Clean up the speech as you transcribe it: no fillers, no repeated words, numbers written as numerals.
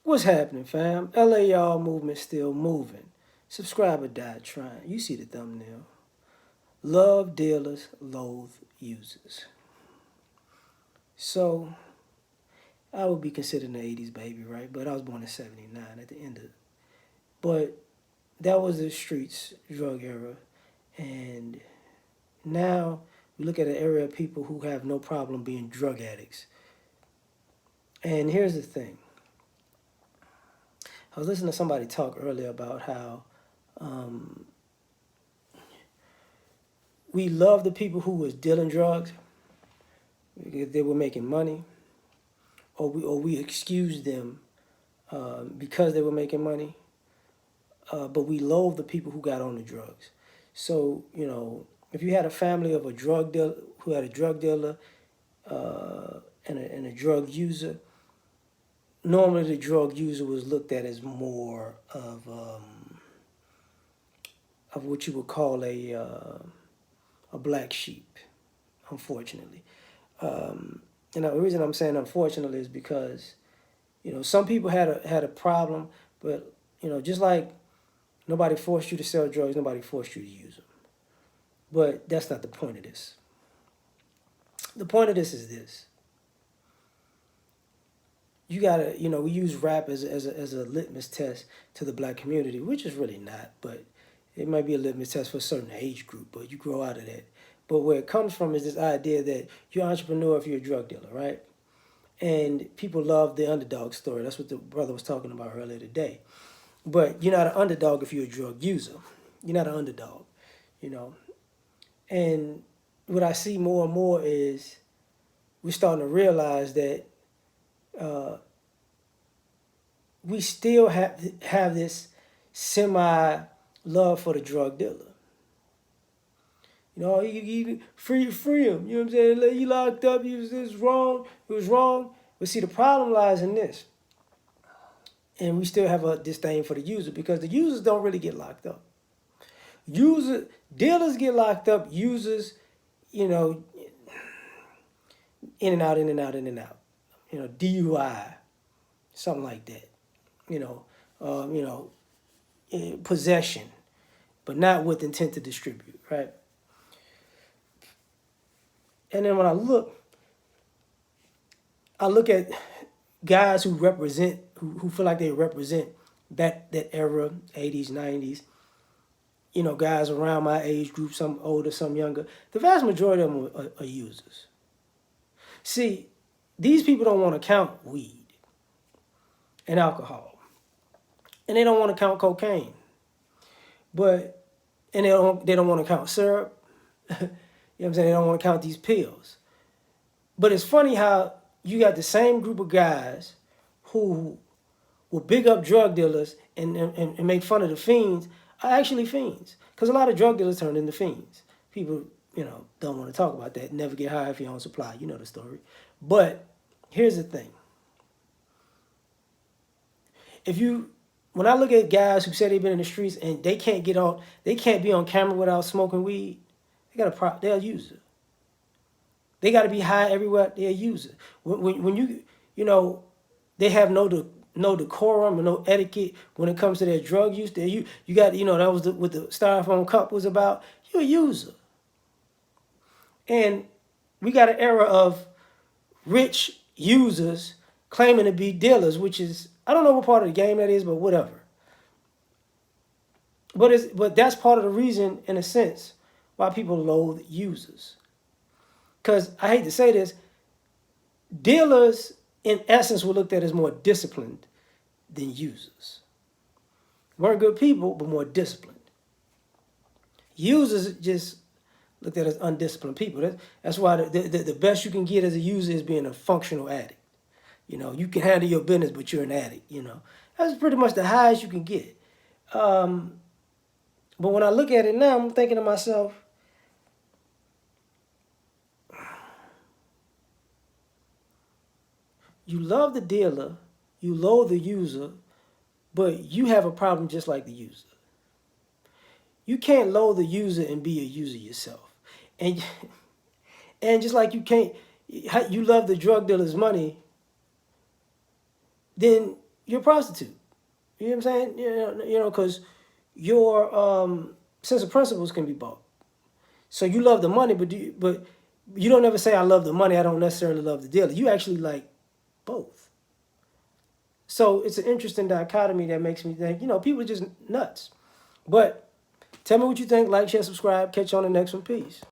What's happening, fam? L.A.R. movement still moving. Subscriber died trying. You see the thumbnail. Love dealers, loathe users. So, I would be considered an 80s baby, right? But I was born in 79 at the end of it. But that was the streets drug era. And now we look at an area of people who have no problem being drug addicts. And here's the thing. I was listening to somebody talk earlier about how um, we love the people who was dealing drugs because they were making money, or we excuse them because they were making money, but we loathe the people who got on the drugs. So if you had a family of a drug dealer who had a drug dealer and a drug user, normally the drug user was looked at as more of what you would call a black sheep, unfortunately. And the reason I'm saying unfortunately is because some people had a problem, but just like nobody forced you to sell drugs, nobody forced you to use them. But that's not the point of this. The point of this is this: you gotta, we use rap as a litmus test to the black community, which is really not, but it might be a litmus test for a certain age group, but you grow out of that. But where it comes from is this idea that you're an entrepreneur if you're a drug dealer, right? And people love the underdog story. That's what the brother was talking about earlier today. But you're not an underdog if you're a drug user. You're not an underdog, you know. And what I see more and more is we're starting to realize that uh, we still have this semi love for the drug dealer. You free him. You know what I'm saying? You locked up. You was this wrong. It was wrong. But see, the problem lies in this, and we still have a disdain for the user because the users don't really get locked up. Dealers get locked up. Users, you know, in and out, in and out, in and out. DUI, something like that. You know, um, you know, possession, but not with intent to distribute, right? And then when I look at guys who feel like they represent that era, 80s, 90s, guys around my age group, some older, some younger. The vast majority of them are users. See, these people don't want to count weed and alcohol, and they don't want to count cocaine, but and they don't want to count syrup. You know what I'm saying? They don't want to count these pills. But it's funny how you got the same group of guys who will big up drug dealers and make fun of the fiends are actually fiends. Because a lot of drug dealers turn into fiends. People, don't want to talk about that. Never get high if you're on supply. You know the story. But here's the thing. When I look at guys who say they've been in the streets and they can't be on camera without smoking weed, they're a user. They got to be high everywhere. They're a user. When they have no decorum and no etiquette when it comes to their drug use. You got that was what the styrofoam cup was about. You're a user, and we got an era of rich users claiming to be dealers, which is I don't know what part of the game that is, but whatever. But that's part of the reason, in a sense, why people loathe users. Because I hate to say this, dealers in essence were looked at as more disciplined than users. Weren't good people, but more disciplined. Users just looked at as undisciplined people. That's why the best you can get as a user is being a functional addict. You can handle your business, but you're an addict. That's pretty much the highest you can get. But when I look at it now, I'm thinking to myself, you love the dealer, you loathe the user, but you have a problem just like the user. You can't loathe the user and be a user yourself. And and just like you love the drug dealer's money, then you're a prostitute. You know what I'm saying? Because your sense of principles can be bought. So you love the money, but you don't ever say I love the money. I don't necessarily love the dealer. You actually like both. So it's an interesting dichotomy that makes me think, people are just nuts. But tell me what you think. Like, share, subscribe. Catch you on the next one. Peace.